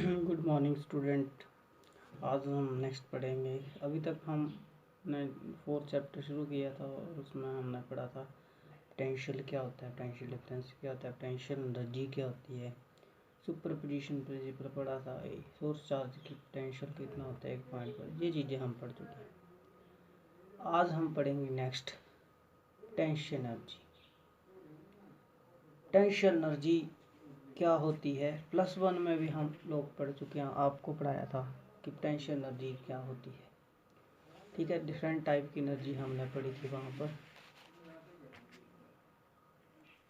Good morning student. आज हम next पढ़ेंगे। अभी तक हमने 4th चैप्टर शुरू किया था और उसमें हमने पढ़ा था पोटेंशियल क्या होता है, पोटेंशियल डिफरेंस क्या होता है, पोटेंशियल एनर्जी क्या होती है, सुपरपोजिशन प्रिंसिपल पढ़ा था, सोर्स चार्ज की पोटेंशियल कितना होता है एक पॉइंट पर। ये चीज़ें हम पढ़ चुके हैं। आज हम पढ़ेंगे next potential energy. Potential energy क्या होती है +1 में भी हम लोग पढ़ चुके हैं, आपको पढ़ाया था कि पोटेंशियल एनर्जी क्या होती है। ठीक है, डिफरेंट टाइप की एनर्जी हमने पढ़ी थी वहाँ पर।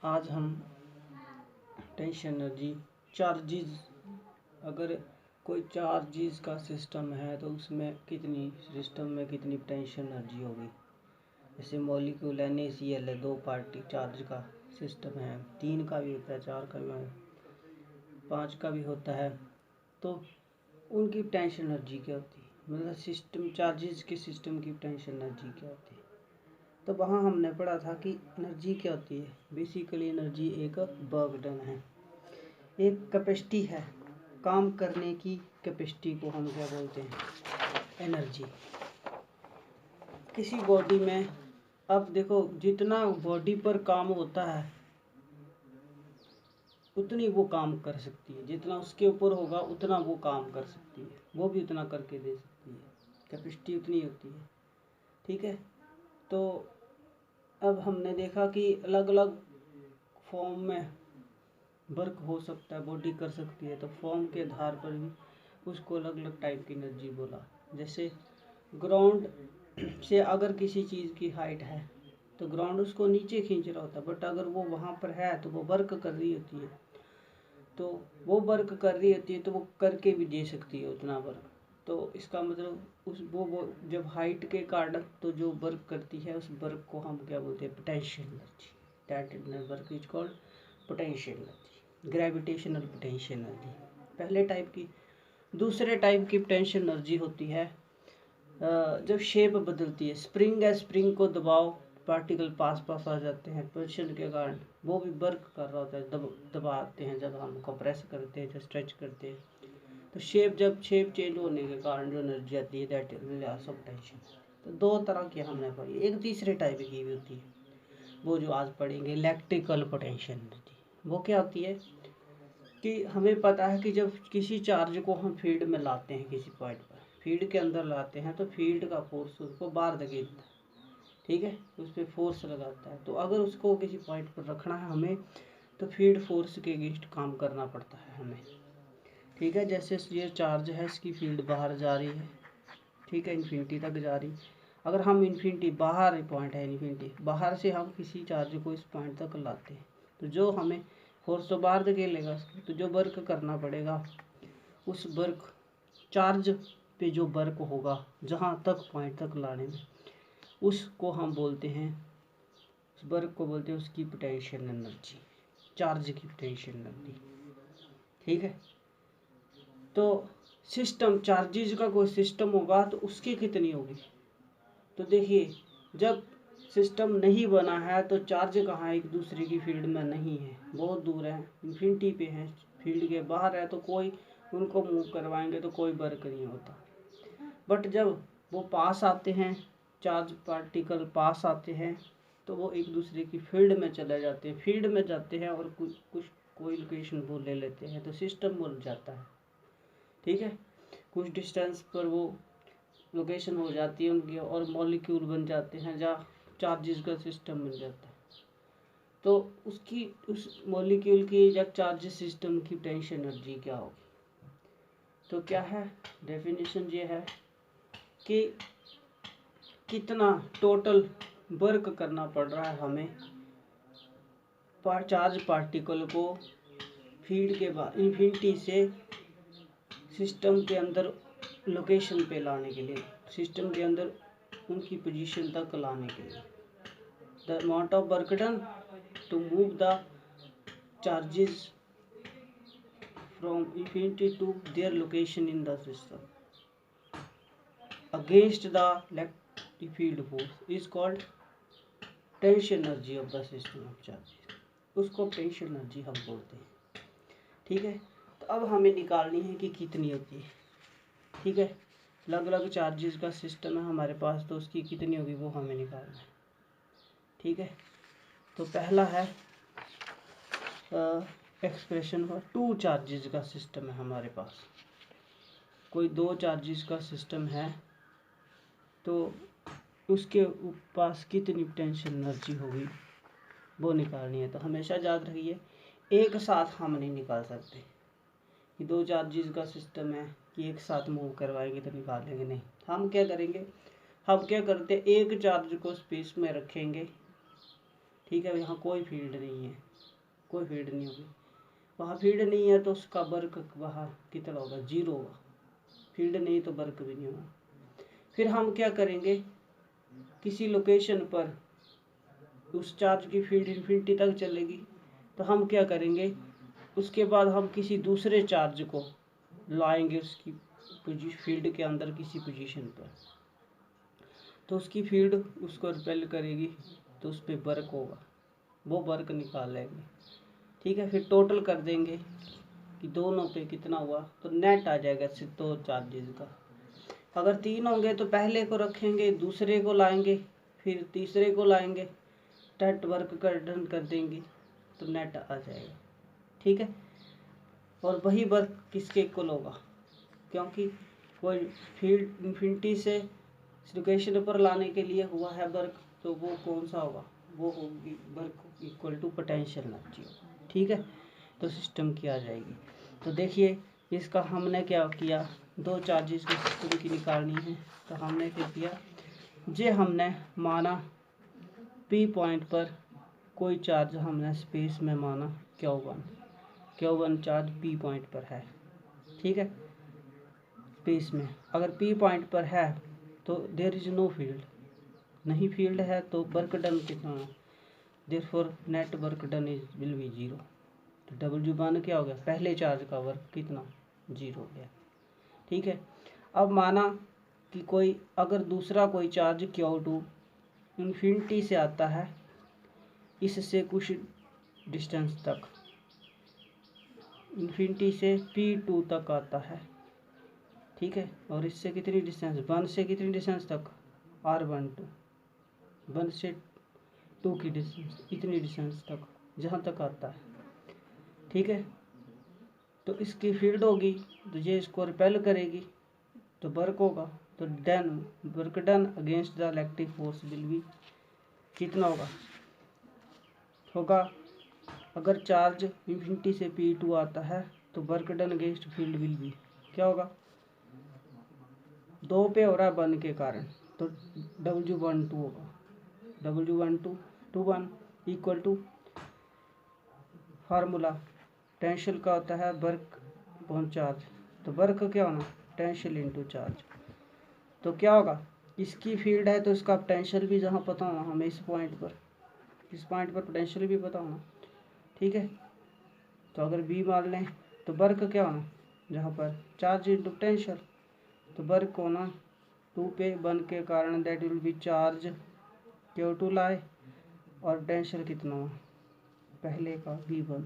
आज हम पोटेंशियल एनर्जी चार्जेस, अगर कोई चार्जेस का सिस्टम है तो उसमें सिस्टम में कितनी पोटेंशियल एनर्जी होगी। जैसे मॉलिक्यूल NaCl है, 2 पार्टी चार्ज का सिस्टम है, 3 का भी होता है, 4 का भी है, 5 का भी होता है। तो उनकी पोटेंशियल एनर्जी क्या होती है, मतलब सिस्टम चार्जेस के सिस्टम की पोटेंशियल एनर्जी क्या होती है। तो वहाँ हमने पढ़ा था कि एनर्जी क्या होती है। बेसिकली एनर्जी एक वर्क डन है, एक कैपेसिटी है, काम करने की कैपेसिटी को हम क्या बोलते हैं, एनर्जी। किसी बॉडी में अब देखो, जितना बॉडी पर काम होता है उतनी वो काम कर सकती है, जितना उसके ऊपर होगा उतना वो काम कर सकती है, वो भी उतना करके दे सकती है, कैपेसिटी उतनी होती है। ठीक है, तो अब हमने देखा कि अलग अलग फॉर्म में वर्क हो सकता है, बॉडी कर सकती है, तो फॉर्म के आधार पर भी उसको अलग अलग टाइप की एनर्जी बोला। जैसे ग्राउंड से अगर किसी चीज़ की हाइट है तो ग्राउंड उसको नीचे खींच रहा होता है, बट अगर वो वहाँ पर है तो वो वर्क कर रही होती है, तो वो वर्क कर रही होती है तो वो करके भी दे सकती है उतना वर्क। तो इसका मतलब वो जब हाइट के कारण तो जो वर्क करती है उस वर्क को हम क्या बोलते हैं, potential energy. That work is called potential energy, gravitational potential energy पहले टाइप की। दूसरे टाइप की पोटेंशियल एनर्जी होती है जब शेप बदलती है। स्प्रिंग है, स्प्रिंग को दबाओ, पार्टिकल पास पास आ जाते हैं पोजीशन के कारण, वो भी वर्क कर रहा होता है। दबाते हैं जब हम कंप्रेस करते हैं, जब स्ट्रेच करते हैं, तो जब शेप चेंज होने के कारण जो एनर्जी आती है that is loss of potential. तो 2 तरह की हमने पढ़ी। एक तीसरे टाइप की भी होती है, वो जो आज पढ़ेंगे, इलेक्ट्रिकल पोटेंशियल एनर्जी। वो क्या होती है कि हमें पता है कि जब किसी चार्ज को हम फील्ड में लाते हैं, किसी पॉइंट पर फील्ड के अंदर लाते हैं, तो फील्ड का फोर्स उसको बाहर धकेलता है। ठीक है, उस पर फोर्स लगाता है। तो अगर उसको किसी पॉइंट पर रखना है हमें, तो फील्ड फोर्स के अगेंस्ट काम करना पड़ता है हमें। ठीक है, जैसे ये चार्ज है, इसकी फील्ड बाहर जा रही है, ठीक है, इन्फिनिटी तक जा रही। अगर हम इन्फिनिटी, बाहर पॉइंट है इन्फिनिटी, बाहर से हम किसी चार्ज को इस पॉइंट तक लाते हैं, तो जो हमें फोर्स तो बाहर धकेलेगा, तो जो वर्क करना पड़ेगा, उस वर्क चार्ज पे जो वर्क होगा जहाँ तक पॉइंट तक लाने में, उसको हम बोलते हैं, उस वर्क को बोलते हैं उसकी पोटेंशियल एनर्जी, चार्ज की पोटेंशियल एनर्जी। ठीक है, तो सिस्टम चार्जेस का कोई सिस्टम होगा तो उसकी कितनी होगी। तो देखिए, जब सिस्टम नहीं बना है तो चार्ज कहाँ है, एक दूसरे की फील्ड में नहीं है, बहुत दूर है, इन्फिनिटी पे है, फील्ड के बाहर है, तो कोई उनको मूव करवाएंगे तो कोई वर्क नहीं होता। बट जब वो पास आते हैं, चार्ज पार्टिकल पास आते हैं, तो वो एक दूसरे की फील्ड में चले जाते हैं, फील्ड में जाते हैं और कोई लोकेशन वो ले लेते हैं, तो सिस्टम बन जाता है। ठीक है, कुछ डिस्टेंस पर वो लोकेशन हो जाती है उनकी, और मॉलिक्यूल बन जाते हैं जहाँ चार्जेस का सिस्टम बन जाता है। तो उस मॉलिक्यूल की या चार्जेस सिस्टम की पोटेंशियल एनर्जी क्या होगी। तो क्या है, डेफिनेशन ये है कि कितना टोटल वर्क करना पड़ रहा है हमें चार्ज पार्टिकल को फील्ड के बाद इन्फिनिटी से सिस्टम के अंदर लोकेशन पे लाने के लिए, सिस्टम के अंदर उनकी पोजीशन तक लाने के लिए। The amount of work done to move the charges from infinity to their location in the system against the electric field force is called potential energy of the system of charges। उसको potential energy हम बोलते हैं। ठीक है, तो अब हमें निकालनी है कि कितनी होती है। ठीक है, अलग अलग चार्जेस का सिस्टम है हमारे पास, तो उसकी कितनी होगी वो हमें निकालना है। ठीक है, तो पहला है एक्सप्रेशन फॉर टू चार्जेस का सिस्टम है हमारे पास। कोई दो चार्जेस का सिस्टम है तो उसके पास कितनी पोटेंशियल एनर्जी होगी वो निकालनी है। तो हमेशा याद रखिए, एक साथ हम नहीं निकाल सकते कि दो चार्जेस का सिस्टम है कि एक साथ मूव करवाएंगे तो निकालेंगे, नहीं। हम क्या करेंगे, हम क्या करते हैं, एक चार्ज को स्पेस में रखेंगे। ठीक है, यहाँ कोई फील्ड नहीं है, कोई फील्ड नहीं होगी, वहाँ फील्ड नहीं है तो उसका वर्क वहाँ कितना होगा, 0 होगा। फील्ड नहीं तो वर्क भी नहीं होगा। फिर हम क्या करेंगे, किसी लोकेशन पर उस चार्ज की फील्ड इन्फिनिटी तक चलेगी, तो हम क्या करेंगे, उसके बाद हम किसी दूसरे चार्ज को लाएंगे उसकी फील्ड के अंदर किसी पोजीशन पर, तो उसकी फील्ड उसको रिपेल करेगी, तो उस पर वर्क होगा, वो वर्क निकाल लेंगे। ठीक है, फिर टोटल कर देंगे कि दोनों पे कितना हुआ, तो नेट आ जाएगा सिर्फ दो चार्जेस का। अगर 3 होंगे तो पहले को रखेंगे, दूसरे को लाएंगे, फिर तीसरे को लाएंगे, नेट वर्क डन कर देंगे तो नेट आ जाएगा। ठीक है, और वही वर्क किसके इक्वल होगा, क्योंकि कोई फील्ड इन्फिनिटी से लोकेशन पर लाने के लिए हुआ है वर्क, तो वो कौन सा होगा, वो होगी work equal to potential energy. ठीक है, तो सिस्टम की आ जाएगी। तो देखिए, इसका हमने क्या किया, दो चार्जेस की सिस्टम की निकालनी है, तो हमने क्या किया, जे हमने माना पी पॉइंट पर कोई चार्ज हमने स्पेस में माना Q1 चार्ज पी पॉइंट पर है। ठीक है, स्पेस में अगर पी पॉइंट पर है तो देयर इज नो फील्ड, नहीं फील्ड है तो वर्क डन कितना, therefore net work done is will be 0। तो W1 क्या हो गया, पहले चार्ज का वर्क कितना, 0 हो गया। ठीक है, अब माना कि कोई अगर दूसरा कोई चार्ज Q2 इन्फिनिटी से आता है, इससे कुछ डिस्टेंस तक, इन्फिनिटी से P2 तक आता है। ठीक है, और इससे कितनी डिस्टेंस, 1 से कितनी डिस्टेंस तक, R12, 1 से 2 की डिस्टेंस, इतनी डिस्टेंस तक जहाँ तक आता है। ठीक है, तो इसकी फील्ड होगी, तो ये इसको रिपेल करेगी, तो वर्क होगा, तो work done against the electric force will be कितना होगा अगर चार्ज इन्फिनिटी से P2 आता है तो work done against field will be क्या होगा, 2 पे हो रहा है 1 के कारण, तो W12 होगा, W12 इक्वल टू फार्मूला टेंशियल का होता है वर्क अपॉन चार्ज, तो वर्क क्या होना, टेंशियल इनटू चार्ज। तो क्या होगा, इसकी फील्ड है तो इसका पोटेंशियल भी जहाँ पता होना हमें, इस पॉइंट पर पोटेंशियल भी पता होना। ठीक है, तो अगर बी मान लें तो वर्क क्या होना, जहाँ पर चार्ज इनटू पोटेंशियल, तो वर्क होना 2 पे 1 के कारण, that will be charge Q2 लाए, और पोटेंशियल कितना हुआ पहले का V1।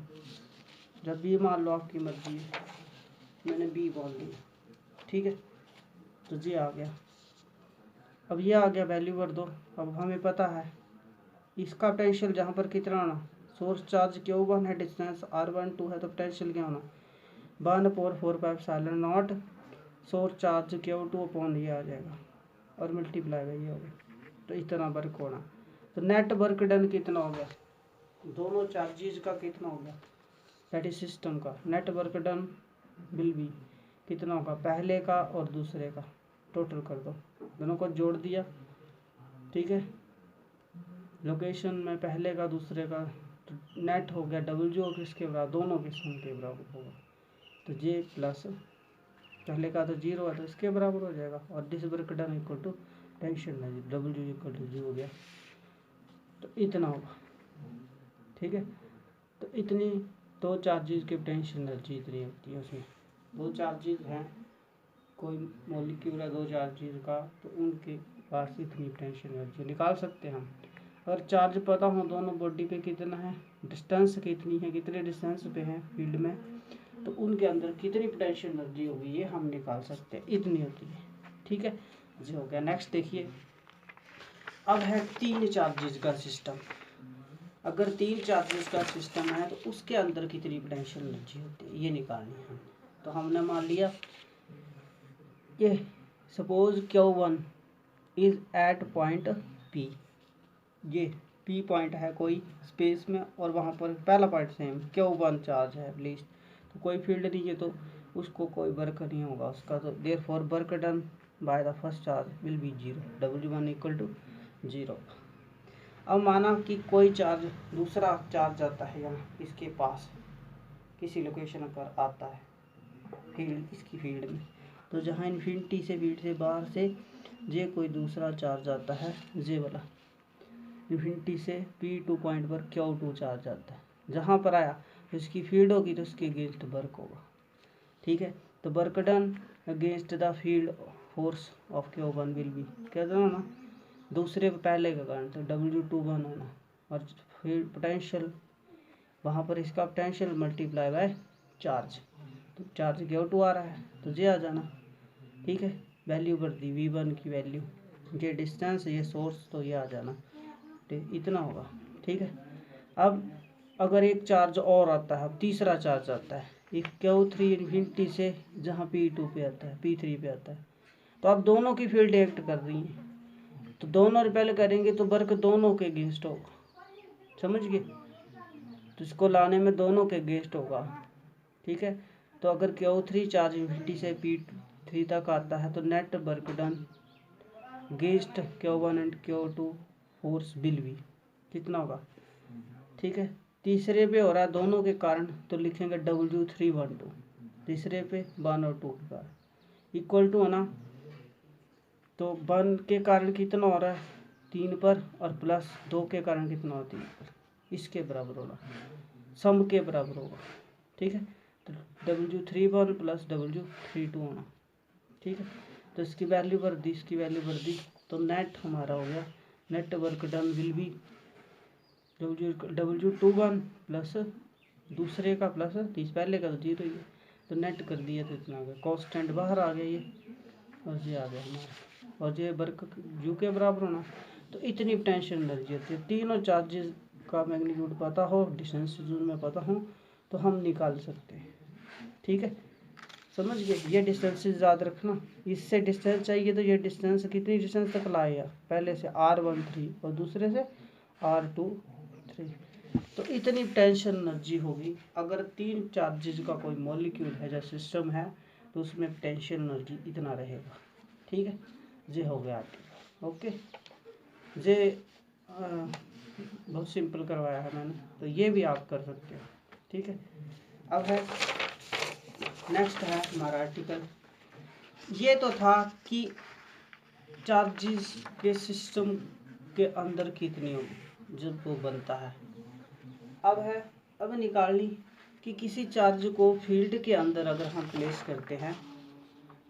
जब बी मान लो आपकी मर्जी है, मैंने बी मान लिया। ठीक है, तो ये आ गया, अब ये आ गया वैल्यू भर दो। अब हमें पता है इसका पोटेंशियल जहाँ पर कितना होना, सोर्स चार्ज Q1 है, डिस्टेंस R12 है, तो पोटेंशियल क्या होना, 1/4 सोर्स चार्ज Q2 अपॉन ये आ जाएगा और मल्टीप्लाई ये हो गया, तो इतना वर्क होना। तो नेट वर्क डन कितना हो गया, दोनों चार्जेस का कितना हो गया, दैट इज सिस्टम का net work done will be कितना होगा, पहले का और दूसरे का टोटल कर दो, दोनों को जोड़ दिया। ठीक है, लोकेशन में पहले का दूसरे का, तो नेट हो गया W किसके बराबर, दोनों के सम के बराबर होगा, तो J प्लस पहले का तो 0 है तो इसके बराबर हो जाएगा, और this work done equal to tension है W इक्वल टू 0 हो गया, तो इतना होगा। ठीक है, तो इतनी दो चार्जेस की पोटेंशियल एनर्जी इतनी होती है उसमें। दो चार्जेस हैं, कोई मॉलिक्यूल है दो चार्जेस का, तो उनके पास इतनी पोटेंशियल एनर्जी निकाल सकते हैं हम। अगर चार्ज पता हो दोनों बॉडी पे कितना है, डिस्टेंस कितनी है, कितने डिस्टेंस पे है फील्ड में, तो उनके अंदर कितनी पोटेंशियल एनर्जी होगी ये हम निकाल सकते हैं, इतनी होती है। ठीक है जी, हो गया। नेक्स्ट देखिए, अब है 3 चार्जेस का सिस्टम। अगर 3 चार्जेस का सिस्टम है तो उसके अंदर कितनी पोटेंशियल एनर्जी होती है ये निकालनी है हमें। तो हमने मान लिया ये suppose Q1 is at point P, ये P पॉइंट है कोई स्पेस में और वहाँ पर पहला पॉइंट सेम Q1 चार्ज है लीस्ट, तो कोई फील्ड नहीं है तो उसको कोई वर्क नहीं होगा उसका, तो therefore work done by the first charge will be 0, W1 equal to 0। अब माना कि कोई चार्ज दूसरा चार्ज आता है यहाँ इसके पास किसी लोकेशन पर आता है फील्ड, इसकी फील्ड में, तो जहाँ इन्फिनिटी से फील्ड से बाहर से ये कोई दूसरा चार्ज आता है ये वाला, इन्फिनिटी से P2 पॉइंट पर Q2 चार्ज आता है, जहाँ पर आया तो इसकी फील्ड होगी तो उसके अगेंस्ट वर्क होगा। ठीक है, तो work done against the field force of Q1 will be, कहते हो ना दूसरे पहले का कारण तो W21 होना, और फील्ड पोटेंशियल वहाँ पर इसका पोटेंशियल मल्टीप्लाई बाय चार्ज, तो चार्ज Q2 आ रहा है तो ये आ जाना। ठीक है, वैल्यू कर दी V1 की वैल्यू, ये डिस्टेंस ये सोर्स तो ये आ जाना, इतना होगा। ठीक है, अब अगर एक चार्ज और आता है, अब तीसरा चार्ज आता है एक Q3 इन्फिनिटी से जहाँ P2 पे आता है P3 पे आता है, तो अब दोनों की फील्ड एक्ट कर रही है तो दोनों रिपेल करेंगे तो वर्क दोनों के अगेंस्ट होगा, समझ गए, तो इसको लाने में दोनों के अगेंस्ट होगा। ठीक है, तो अगर Q3 चार्ज इन्फिनिटी से P3 तक आता है तो net work done against Q1 and Q2 force will be कितना होगा। ठीक है, तीसरे पे हो रहा है दोनों के कारण तो लिखेंगे W312, तीसरे पे 1 और 2 के कारण इक्वल टू होना, तो 1 के कारण कितना हो रहा है 3 पर और प्लस 2 के कारण कितना हो 3 पर, इसके बराबर होगा, सम के बराबर होगा। ठीक है, तो W31 प्लस W32 होना। ठीक है, तो इसकी वैल्यू भर दी, इसकी वैल्यू भर दी, तो नेट हमारा हो गया, net work done will B W21 plus दूसरे का प्लस 30 पहले का तो 0 ही है, तो नेट कर दिया तो इतना आ गया, कॉन्स्टेंट बाहर आ गया ये और ये आ गया हमारा, और ये वर्क यू के बराबर होना। तो इतनी पोटेंशियल एनर्जी होती है, तीनों चार्जेस का मैग्नीट्यूड पता हो, डिस्टेंस जोन में पता हो तो हम निकाल सकते हैं। ठीक है, समझ गए, ये डिस्टेंस याद रखना, इससे डिस्टेंस चाहिए तो ये डिस्टेंस कितनी डिस्टेंस तक लाएगा, पहले से R13 और दूसरे से R23, तो इतनी पोटेंशियल एनर्जी होगी। अगर 3 चार्जेस का कोई मॉलिक्यूल है या सिस्टम है तो उसमें पोटेंशियल एनर्जी इतना रहेगा। ठीक है, ये हो गया आपके, ओके, ये बहुत सिंपल करवाया है मैंने, तो ये भी आप कर सकते हो। ठीक है, अब है नेक्स्ट है हमारा आर्टिकल, ये तो था कि चार्जेस के सिस्टम के अंदर कितनी होगी जब वो बनता है। अब निकालनी कि किसी चार्ज को फील्ड के अंदर अगर हम प्लेस करते हैं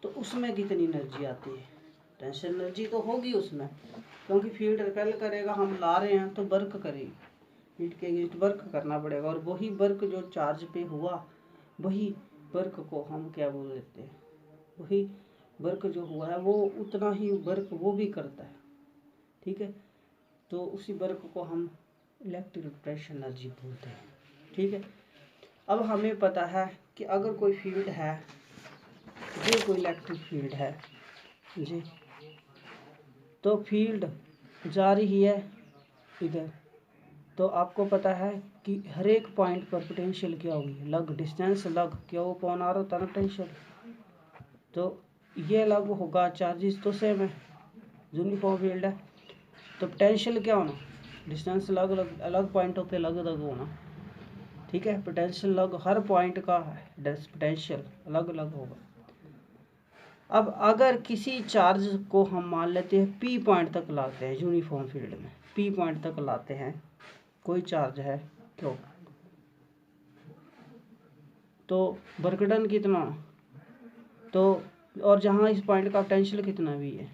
तो उसमें कितनी एनर्जी आती है। टेंशन एनर्जी तो होगी उसमें, क्योंकि फील्ड रिपेल करेगा, हम ला रहे हैं तो वर्क करेगी, फील्ड के अगेंस्ट वर्क करना पड़ेगा, और वही वर्क जो चार्ज पे हुआ वही वर्क को हम क्या बोल देते हैं, वही वर्क जो हुआ है वो उतना ही वर्क वो भी करता है। ठीक है, तो उसी वर्क को हम इलेक्ट्रिक पोटेंशियल एनर्जी बोलते हैं। ठीक है, अब हमें पता है कि अगर कोई फील्ड है, ये कोई इलेक्ट्रिक फील्ड है जी, तो फील्ड जा रही है इधर, तो आपको पता है कि हर एक पॉइंट पर पोटेंशियल क्या होगी, लग डिस्टेंस लग क्या वो पॉन आ रहा होता है ना पोटेंशियल, तो ये अलग होगा, चार्जेस तो सेम है, यूनिफॉर्म फील्ड है, तो पोटेंशियल क्या होना, डिस्टेंस अलग अलग अलग पॉइंटों पे अलग अलग होना। ठीक है, पोटेंशियल अलग, हर पॉइंट का पोटेंशियल अलग अलग होगा। अब अगर किसी चार्ज को हम मान लेते हैं P पॉइंट तक लाते हैं, यूनिफॉर्म फील्ड में P पॉइंट तक लाते हैं, कोई चार्ज है तो वर्क डन कितना, तो और जहाँ इस पॉइंट का पोटेंशियल कितना भी है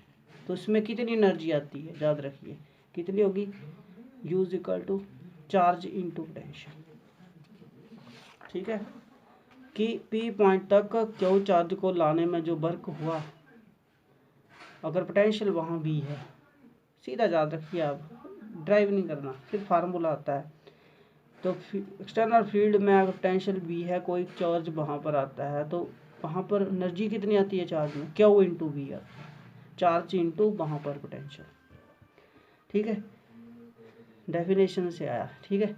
तो उसमें कितनी एनर्जी आती है, याद रखिए कितनी होगी, U equal to charge into potential. ठीक है, कि P पॉइंट तक Q चार्ज को लाने में जो वर्क हुआ, अगर पोटेंशियल वहाँ भी है, सीधा याद रखिए, आप ड्राइव नहीं करना, फिर फार्मूला आता है। तो एक्सटर्नल फील्ड में अगर पोटेंशियल भी है, कोई चार्ज वहाँ पर आता है, तो वहाँ पर एनर्जी कितनी आती है चार्ज में? Q इंटू V आता है, चार्ज इंटू वहाँ पर पोटेंशियल। ठीक है, डेफिनेशन से आया। ठीक है,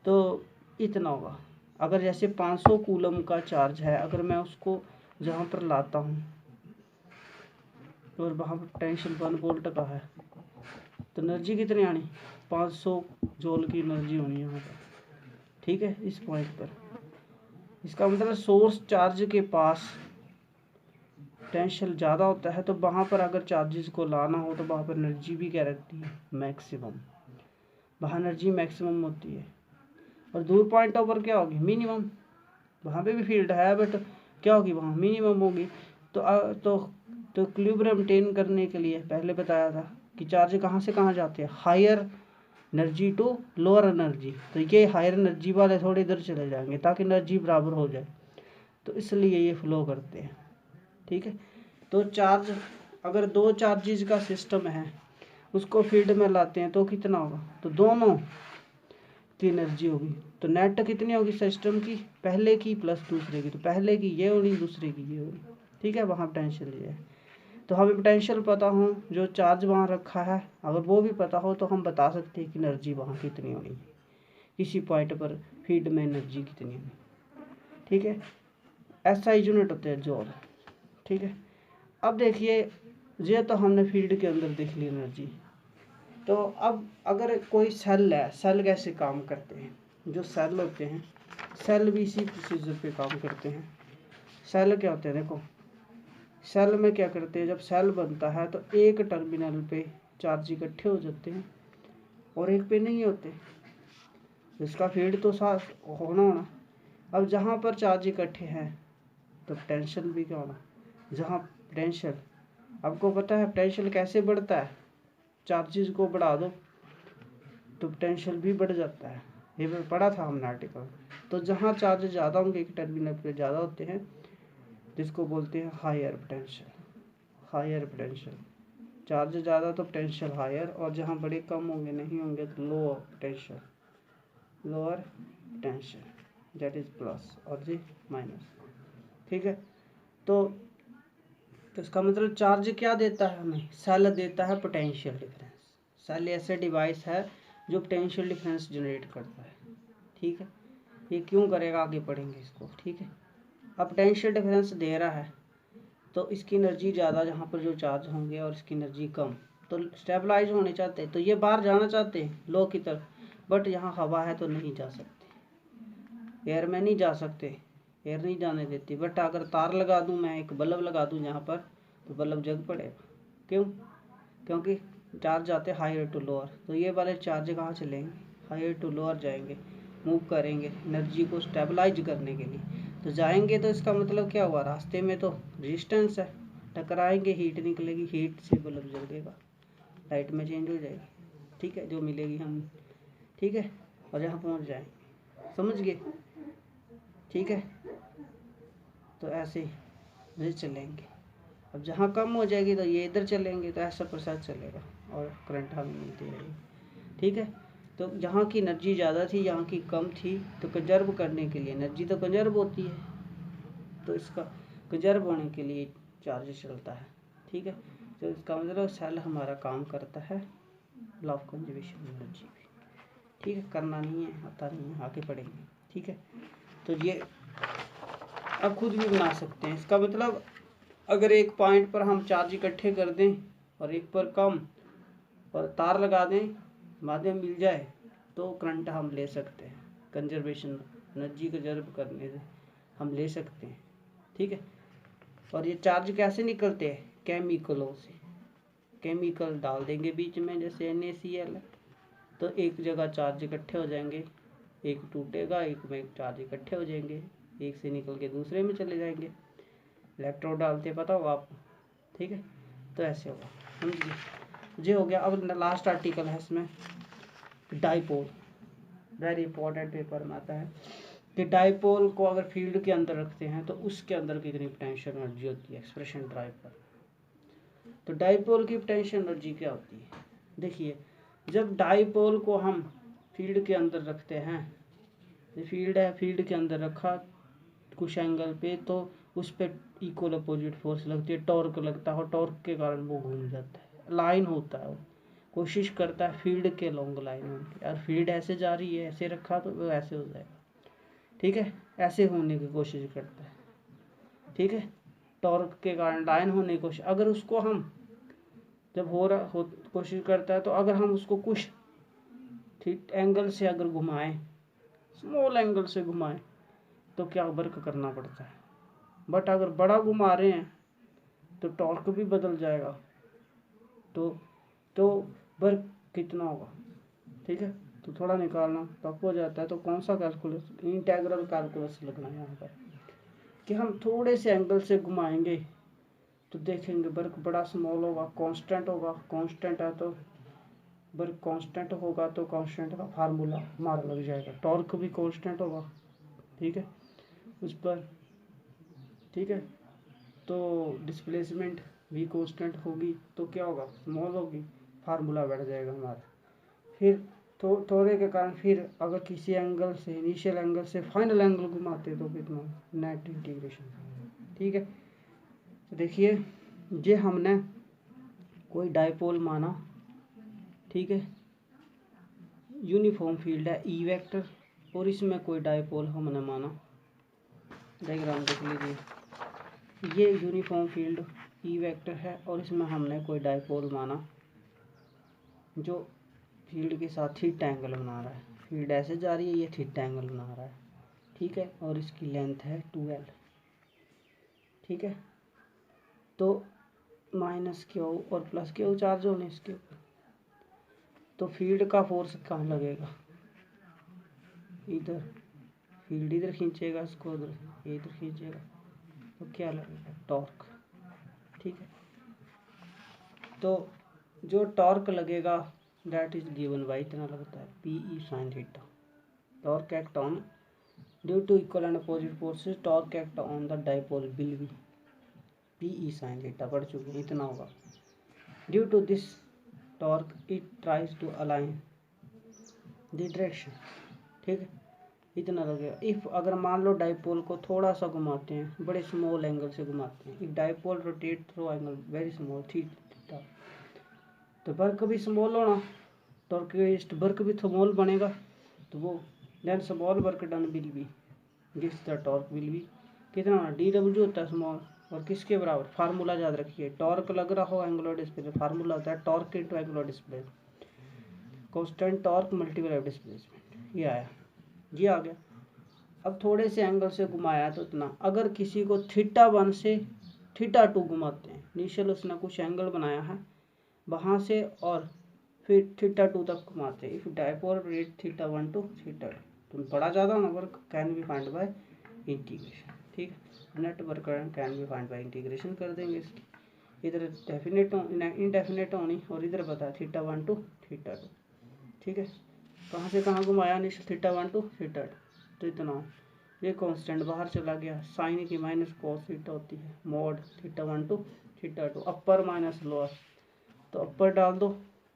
तो इतना होगा। अगर जैसे 500 कूलम का चार्ज है, अगर मैं उसको जहाँ पर लाता हूँ और वहाँ पर पोटेंशियल 1 वोल्ट का है, तो एनर्जी कितनी आनी? 500 जूल की एनर्जी होनी है यहाँ पर। ठीक है, इस पॉइंट पर। इसका मतलब सोर्स चार्ज के पास पोटेंशियल ज़्यादा होता है, तो वहाँ पर अगर चार्जेस को लाना हो तो वहाँ पर एनर्जी भी क्या रखती है? मैक्सिमम। वहाँ एनर्जी मैक्सिमम होती है। और दूर पॉइंटों पर क्या होगी? मिनिमम। वहाँ पे भी फील्ड है बट क्या होगी? वहाँ मिनिमम होगी। तो इक्विलिब्रियम मेंटेन करने के लिए पहले बताया था कि चार्ज कहाँ से कहाँ जाते हैं? Higher energy to lower energy. तो ये हायर एनर्जी वाले थोड़े इधर चले जाएंगे ताकि एनर्जी बराबर हो जाए, तो इसलिए ये फ्लो करते हैं। ठीक है, तो चार्ज, अगर दो चार्जेस का सिस्टम है, उसको फील्ड में लाते हैं तो कितना होगा? तो दोनों की एनर्जी होगी। तो नेट कितनी होगी सिस्टम की? पहले की प्लस दूसरे की। तो पहले की ये होनी, दूसरे की ये होनी। ठीक है, वहाँ पोटेंशियल ये है। तो हमें पोटेंशियल पता हो, जो चार्ज वहाँ रखा है अगर वो भी पता हो, तो हम बता सकते हैं कि एनर्जी वहाँ कितनी होनी है, किसी पॉइंट पर फील्ड में एनर्जी कितनी होनी। ठीक है, SI यूनिट होते हैं जूल। ठीक है, अब देखिए, ये तो हमने फील्ड के अंदर देख ली एनर्जी। तो अब अगर कोई सेल है, सेल कैसे काम करते हैं? जो सेल होते हैं, सेल भी इसी प्रोसीजर पे काम करते हैं। सेल क्या होते हैं? देखो, सेल में क्या करते हैं, जब सेल बनता है तो एक टर्मिनल पे चार्ज इकट्ठे हो जाते हैं और एक पे नहीं होते। इसका फील्ड तो साफ होना। अब जहाँ पर चार्ज इकट्ठे हैं तो पोटेंशियल भी क्या होना? जहाँ पोटेंशियल, आपको पता है पोटेंशियल कैसे बढ़ता है? चार्जेस को बढ़ा दो तो पोटेंशियल भी बढ़ जाता है, ये पढ़ा था हमने आर्टिकल। तो जहाँ चार्ज ज़्यादा होंगे, एक टर्मिनल पे ज़्यादा होते हैं, जिसको बोलते हैं higher potential. Higher potential, charge ज़्यादा तो पोटेंशियल हायर, और जहाँ बड़े कम होंगे, नहीं होंगे, तो lower potential. Lower potential that is plus और जी माइनस। ठीक है, तो इसका मतलब चार्ज क्या देता है हमें? सेल देता है पोटेंशियल डिफरेंस। सेल ऐसे डिवाइस है जो पोटेंशियल डिफरेंस जनरेट करता है। ठीक है, ये क्यों करेगा आगे पढ़ेंगे इसको। ठीक है, अब पोटेंशियल डिफरेंस दे रहा है तो इसकी एनर्जी ज़्यादा जहाँ पर जो चार्ज होंगे और इसकी एनर्जी कम, तो स्टेबलाइज होने चाहते हैं, तो ये बाहर जाना चाहते हैं लो की तरफ, बट यहाँ हवा है तो नहीं जा सकते, एयर में नहीं जा सकते, एयर नहीं जाने देती। बट अगर तार लगा दूँ मैं, एक बल्ब लगा दूँ यहाँ पर, तो बल्ब जग पड़ेगा। क्यों? क्योंकि चार्ज आते हैं हायर टू लोअर, तो ये वाले चार्ज कहाँ चलेंगे? हायर टू लोअर जाएंगे, मूव करेंगे एनर्जी को स्टेबलाइज करने के लिए। तो जाएंगे तो इसका मतलब क्या हुआ? रास्ते में तो रेजिस्टेंस है, टकराएंगे, हीट निकलेगी, हीट से बल्ब जलेगा, लाइट में चेंज हो जाएगी। ठीक है, जो मिलेगी हम। ठीक है, और यहाँ पहुँच जाएंगे, समझ गए? ठीक है, तो ऐसे ही चलेंगे। अब जहाँ कम हो जाएगी तो ये इधर चलेंगे, तो ऐसा प्रोसेस चलेगा और करंट हमें मिलती रहेगी। ठीक है, तो जहाँ की एनर्जी ज़्यादा थी, यहाँ की कम थी, तो कंजर्व करने के लिए, एनर्जी तो कंजर्व होती है, तो इसका कंजर्व होने के लिए चार्ज चलता है। ठीक है, तो इसका मतलब सेल हमारा काम करता है लॉ ऑफ कंजर्वेशन एनर्जी भी। ठीक है, करना नहीं है, आता नहीं है, आगे पढ़ेंगे। ठीक है, तो ये अब खुद भी बना सकते हैं। इसका मतलब अगर एक पॉइंट पर हम चार्ज इकट्ठे कर दें और एक पर कम, और तार लगा दें, माध्यम मिल जाए, तो करंट हम ले सकते हैं। कंजर्वेशन एनर्जी कंजर्व करने से हम ले सकते हैं। ठीक है, और ये चार्ज कैसे निकलते हैं? केमिकलों से। केमिकल डाल देंगे बीच में, जैसे NaCl है, तो एक जगह चार्ज इकट्ठे हो जाएंगे, एक टूटेगा, एक में चार्ज इकट्ठे हो जाएंगे, एक से निकल के दूसरे में चले जाएंगे। इलेक्ट्रोड डालते पता होगा आपको। ठीक है, तो ऐसे होगा, समझिए। ये हो गया। अब लास्ट आर्टिकल है इसमें, डाइपोल, वेरी इंपॉर्टेंट पेपर में आता है। कि डाइपोल को अगर फील्ड के अंदर रखते हैं तो उसके अंदर कितनी पोटेंशियल एनर्जी होती है, एक्सप्रेशन ड्राइव पर। तो डाइपोल की पोटेंशियल एनर्जी क्या होती है, देखिए जब डाइपोल को हम फील्ड के अंदर रखते हैं, ये फील्ड है, फील्ड के अंदर रखा कुछ एंगल पे, तो उस पर इक्वल अपोजिट फोर्स लगती है, टॉर्क लगता है, और टॉर्क के कारण वो घूम जाता है, लाइन होता है, वो कोशिश करता है फील्ड के लॉन्ग लाइन होने की, और फील्ड ऐसे जा रही है, ऐसे रखा तो वो ऐसे हो जाएगा, ठीक है, ऐसे होने की कोशिश करता है, ठीक है, टॉर्क के कारण लाइन होने की कोशिश। अगर उसको हम जब कोशिश करता है, तो अगर हम उसको कुछ ठीक एंगल से अगर घुमाएं, स्मॉल एंगल से घुमाएं, तो क्या वर्क करना पड़ता है, बट अगर बड़ा घुमा रहे हैं तो टॉर्क भी बदल जाएगा, तो वर्क कितना होगा, ठीक है, तो थोड़ा निकालना टफ हो जाता है। तो कौन सा कैलकुलस, इंटेग्रल कैलकुलस लगना है यहाँ पर, कि हम थोड़े से एंगल से घुमाएंगे तो देखेंगे वर्क बड़ा स्मॉल होगा, कांस्टेंट होगा, कांस्टेंट है तो वर्क कांस्टेंट होगा, तो कांस्टेंट का फार्मूला हमारा लग जाएगा, टॉर्क भी कांस्टेंट होगा, ठीक है, उस पर, ठीक है, तो डिस्प्लेसमेंट भी कांस्टेंट होगी, तो क्या होगा, स्मॉल होगी, फार्मूला बढ़ जाएगा हमारा। फिर थोड़े के कारण फिर अगर किसी एंगल से, इनिशियल एंगल से फाइनल एंगल घुमाते तो कितना, नेट इंटीग्रेशन, ठीक है। तो देखिए ये हमने कोई डाइपोल माना, ठीक है, यूनिफॉर्म फील्ड है ई वेक्टर, और इसमें कोई डाइपोल हमने माना, डायग्राम देख लीजिए, ये यूनिफॉर्म फील्ड ई वेक्टर है, और इसमें हमने कोई डाइपोल माना जो फील्ड के साथ थीटा एंगल बना रहा है, फील्ड ऐसे जा रही है, ये थीटा एंगल बना रहा है, ठीक है, और इसकी लेंथ है 2l, ठीक है। तो माइनस क्यू और प्लस क्यू चार्ज होने इसके ऊपर, तो फील्ड का फोर्स कहाँ लगेगा, इधर, फील्ड इधर खींचेगा इसको, इधर खींचेगा, तो क्या लगेगा, टॉर्क, ठीक है। तो जो टॉर्क लगेगा दैट इज गिवन बाय, इतना लगता है P E sine theta, torque act on due to equal and opposite forces, torque act on the dipole will be P E sine theta, पढ़ चुके हैं, इतना होगा। Due to this torque it tries to align the direction, ठीक है, इतना लगेगा। If अगर मान लो डाइपोल को थोड़ा सा घुमाते हैं, बड़े स्मॉल एंगल से घुमाते हैं, if dipole rotate through angle very small theta, तो वर्क भी स्मॉल होना, टॉर्क वर्क भी स्मॉल बनेगा, तो वो then small work done will be gives the torque will be कितना होना, डी डब्ल्यू होता है स्मॉल, और किसके बराबर, फार्मूला याद रखिए, टॉर्क लग रहा हो एंगुलर डिस्प्लेसमेंट, फार्मूला होता है torque into angular displacement, constant torque multiply displacement, ये आया, ये आ गया। अब थोड़े से एंगल से घुमाया तो इतना, अगर किसी को थीटा 1 से थीटा 2 घुमाते हैं, इनिशियल उसने कुछ एंगल बनाया है वहाँ से, और फिर थीटा 2 तक घुमाते हैं, if dipole rate theta 1 to theta 2, तो बड़ा ज़्यादा work can be find by integration, ठीक है, net work can be find by integration कर देंगे इसकी, इधर डेफिनेट इनडेफिनेट होनी, और इधर बता थीटा 1 टू थीटा 2, ठीक है, कहाँ से कहाँ घुमाया, इनिशियल थीटा 1 टू थीटा 2, तो इतना, ये कांस्टेंट बाहर चला गया, साइन की माइनस कॉस थीटा होती है, mod theta 1 to theta 2, upper minus lower, तो अपर डाल दो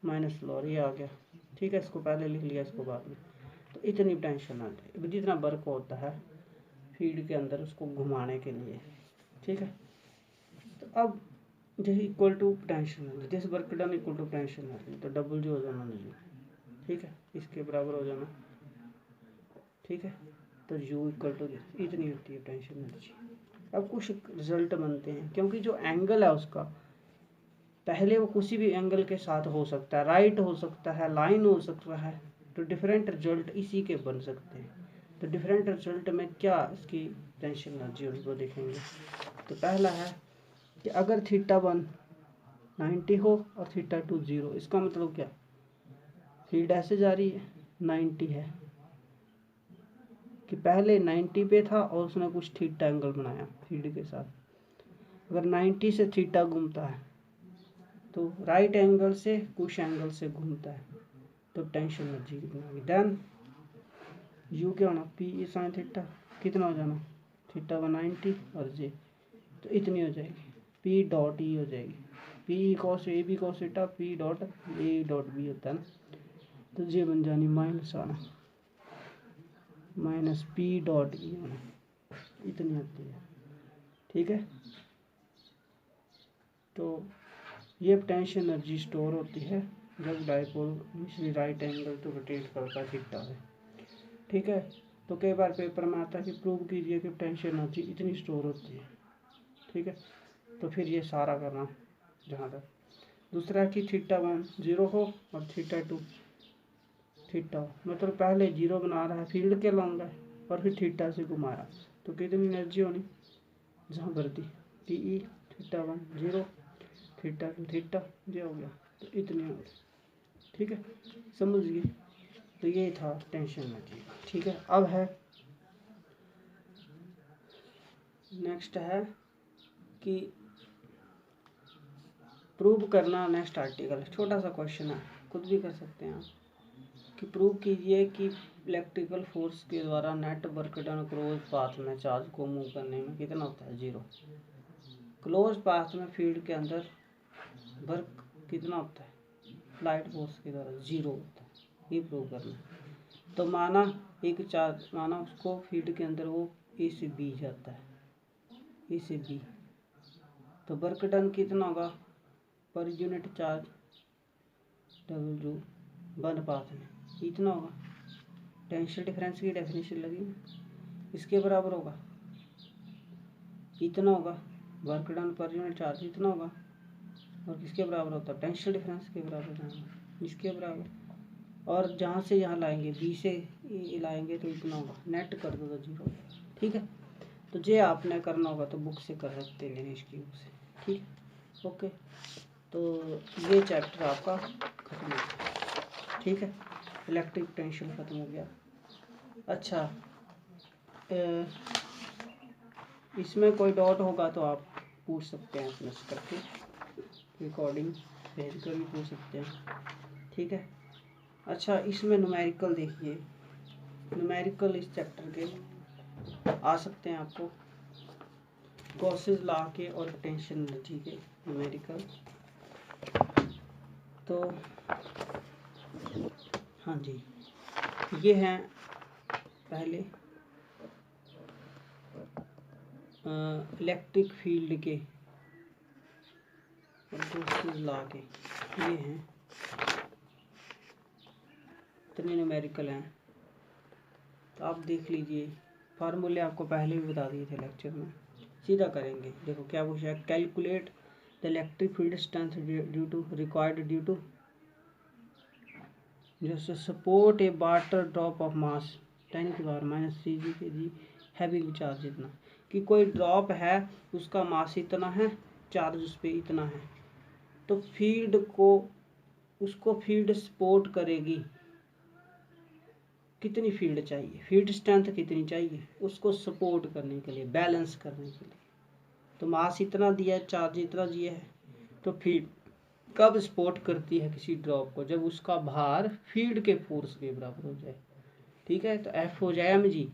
माइनस लोअर, ये आ गया, ठीक है, इसको पहले लिख लिया, इसको बाद में, तो इतनी टेंशन आती है, जितना वर्क होता है फील्ड के अंदर उसको घुमाने के लिए, ठीक है। तो अब यही equal to potential, this work done equal to potential, तो डबल जो हो जाना जी, ठीक है, इसके बराबर हो जाना, ठीक है, तो u इक्वल टू इतनी होती है पोटेंशियल एनर्जी। अब कुछ रिजल्ट बनते हैं, क्योंकि जो एंगल है उसका पहले वो किसी भी एंगल के साथ हो सकता है, राइट हो सकता है, लाइन हो सकता है, तो डिफरेंट रिजल्ट इसी के बन सकते हैं। तो डिफरेंट रिजल्ट में क्या इसकी पोटेंशियल एनर्जी उसको देखेंगे। तो पहला है कि अगर थीटा 1 90 हो और थीटा 2 0, इसका मतलब क्या, फील्ड ऐसे जा रही है, 90 है, कि पहले 90 पे था और उसने कुछ थीटा एंगल बनाया फील्ड के साथ, अगर 90 से थीटा घूमता है तो राइट एंगल से कुछ एंगल से घूमता है, तो टेंशन एनर्जी कितना होगी, देन यू क्या होना, पी ई साइन थीटा, कितना हो जाना, थीटा 190 और जे, तो इतनी हो जाएगी, पी डॉट ई हो जाएगी, P cos A B cos theta, P dot A dot B होता है ना, तो जे बन जानी माइनस आना, माइनस पी डॉट ई होना, इतनी आती है। ठीक है, तो ये पोटेंशियल एनर्जी स्टोर होती है जब dipole right angle to rotate करता थीटा है। ठीक है, तो कई बार पेपर में आता है कि प्रूव कीजिए कि पोटेंशियल एनर्जी इतनी स्टोर होती है। ठीक है, तो फिर ये सारा करना जहाँ तक। दूसरा कि थीटा 1 0 हो और थीटा 2 थीटा हो, मतलब पहले 0 बना रहा है फील्ड के लॉन्ग है और फिर थीटा से घुमा रहा, तो कितनी एनर्जी होनी, जहाँ भर दी T E, theta 1 0, theta 2 theta, ये हो गया, तो इतनी हो गई। ठीक है, समझ गए, तो ये था टेंशन एनर्जी। ठीक है, अब है नेक्स्ट है कि प्रूव करना, नेक्स्ट आर्टिकल छोटा सा क्वेश्चन है, खुद भी कर सकते हैं आप, कि प्रूव कीजिए कि इलेक्ट्रिकल फोर्स के द्वारा net work done close path में चार्ज को मूव करने में कितना होता है, 0। क्लोज पाथ में फील्ड के अंदर वर्क कितना होता है, लाइट फोर्स के द्वारा 0 होता है, ये प्रूव करना है। तो माना एक चार्ज, माना उसको फील्ड के अंदर वो ए से बी जाता है, ए से बी, तो वर्क डन कितना होगा per unit charge W one path में, इतना होगा। टेंशन डिफरेंस की डेफिनेशन लगी, इसके बराबर होगा, इतना होगा, work done per unit charge इतना होगा, और किसके बराबर होता है, टेंशन डिफरेंस के बराबर होगा, इसके बराबर। और जहाँ से यहाँ लाएंगे, बी से लाएंगे तो इतना होगा, नेट कर दो तो 0। ठीक है, तो ये आपने करना होगा तो बुक से कर सकते हैं, गणेश की बुक से। ठीक, ओके, तो ये चैप्टर आपका खत्म हो गया। ठीक है, इलेक्ट्रिक पोटेंशियल खत्म हो गया। अच्छा, इसमें कोई डाउट होगा तो आप पूछ सकते हैं एसएमएस करके, रिकॉर्डिंग भेज कर भी पूछ सकते हैं। ठीक है, अच्छा, इसमें न्यूमेरिकल देखिए, न्यूमेरिकल इस चैप्टर के आ सकते हैं आपको, गॉसेस लॉ के और टेंशन एनर्जी के न्यूमेरिकल। तो हाँ जी, ये हैं पहले इलेक्ट्रिक फील्ड के और गॉसेस लॉ के, ये हैं इतने न्यूमेरिकल हैं, तो आप देख लीजिए। फार्मूले आपको पहले भी बता दिए थे लेक्चर में, सीधा करेंगे। देखो क्या पूछा है, calculate the electric field strength due to required due to जैसे suppose a water drop of mass 10 की पावर -3 के जी हैविंग चार्ज, इतना कि कोई ड्रॉप है उसका मास इतना है, चार्ज उस पर इतना है, तो फील्ड को, उसको फील्ड सपोर्ट करेगी, कितनी फील्ड चाहिए, फील्ड स्ट्रेंथ कितनी चाहिए उसको सपोर्ट करने के लिए, बैलेंस करने के लिए। तो मास इतना दिया है, चार्ज इतना दिया है, तो फील्ड कब सपोर्ट करती है किसी ड्रॉप को, जब उसका भार फील्ड के फोर्स के बराबर हो जाए। ठीक है, तो एफ हो जाए mg,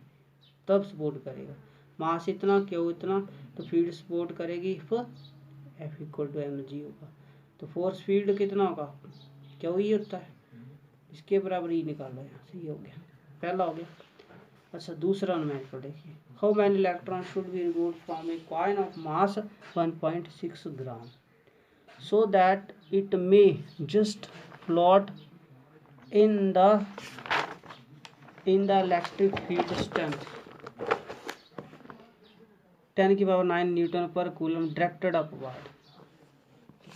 तब सपोर्ट करेगा। मास इतना, क्यों इतना, तो फील्ड सपोर्ट करेगी, एफ इक्वल टू mg होगा। तो फोर्स फील्ड कितना होगा, क्यों ही होता है, इसके बराबर ही निकालो, यहाँ से ये हो गया, पहला हो गया। अच्छा, दूसरा न्यूमेरिकल देखिए, how many electron should be removed from a coin of mass 1.6 gram so that it may just float in the electric field strength 10 की पावर 9 न्यूटन पर कूलम डायरेक्टेड अपवर्ड।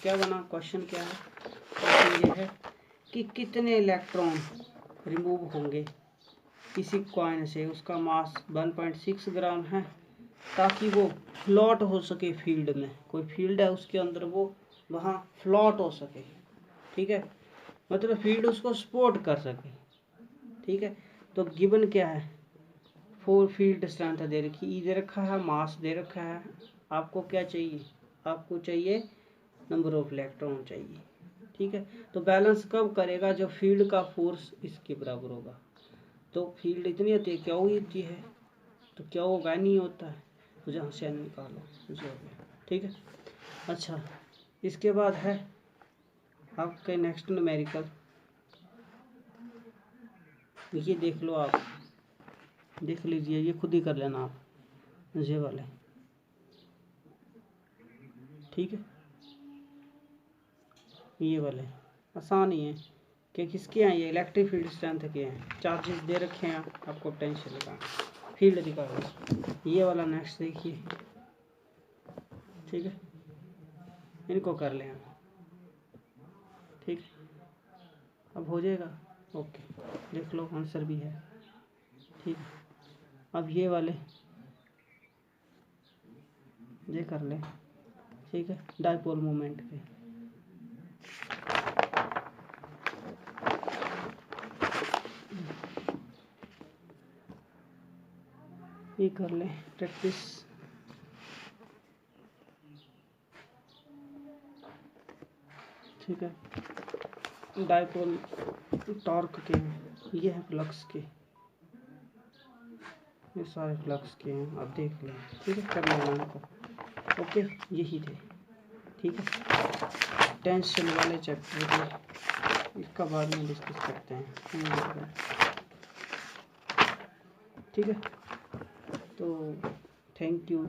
क्या बना, क्वेश्चन क्या है, क्वेश्चन ये है कि कितने इलेक्ट्रॉन रिमूव होंगे किसी कॉइन से, उसका मास 1.6 ग्राम है, ताकि वो फ्लोट हो सके फील्ड में, कोई फील्ड है उसके अंदर वो वहाँ फ्लोट हो सके। ठीक है, मतलब फील्ड उसको सपोर्ट कर सके। ठीक है, तो गिवन क्या है, फोर फील्ड स्ट्रेंथ दे रखी, ई दे रखा है, मास दे रखा है, आपको क्या चाहिए, आपको चाहिए नंबर ऑफ इलेक्ट्रॉन चाहिए। ठीक है, तो बैलेंस कब करेगा, जब फील्ड का फोर्स इसके बराबर होगा। तो फील्ड इतनी होती है, क्या होती है, तो क्या होगा, नहीं होता है, तो जहाँ से n निकालो जो हो गया। ठीक है। अच्छा, इसके बाद है आपके नेक्स्ट न्यूमेरिकल, ये देख लो, आप देख लीजिए, ये खुद ही कर लेना आप, ये वाले। ठीक है, ये वाले आसान ही है कि किसके हैं, ये इलेक्ट्रिक फील्ड स्ट्रेंथ के हैं, चार्जेस दे रखे हैं, आपको टेंशन लगा, फील्ड निकालो। ये वाला नेक्स्ट देखिए। ठीक है, इनको कर लें हम। ठीक, अब हो जाएगा। ओके, देख लो आंसर भी है। ठीक है, अब ये वाले ये कर लें। ठीक है, डाइपोल मोमेंट के। ये कर लें प्रैक्टिस। ठीक है, डाइपोल टॉर्क के हैं, ये है फ्लक्स के, ये सारे फ्लक्स के हैं, आप देख लें। ठीक है, कर लेना इनको। ओके, यही थे। ठीक है, टेंशन वाले चैप्टर इसका बाद में डिस्कस करते हैं। ठीक है, तो थैंक यू।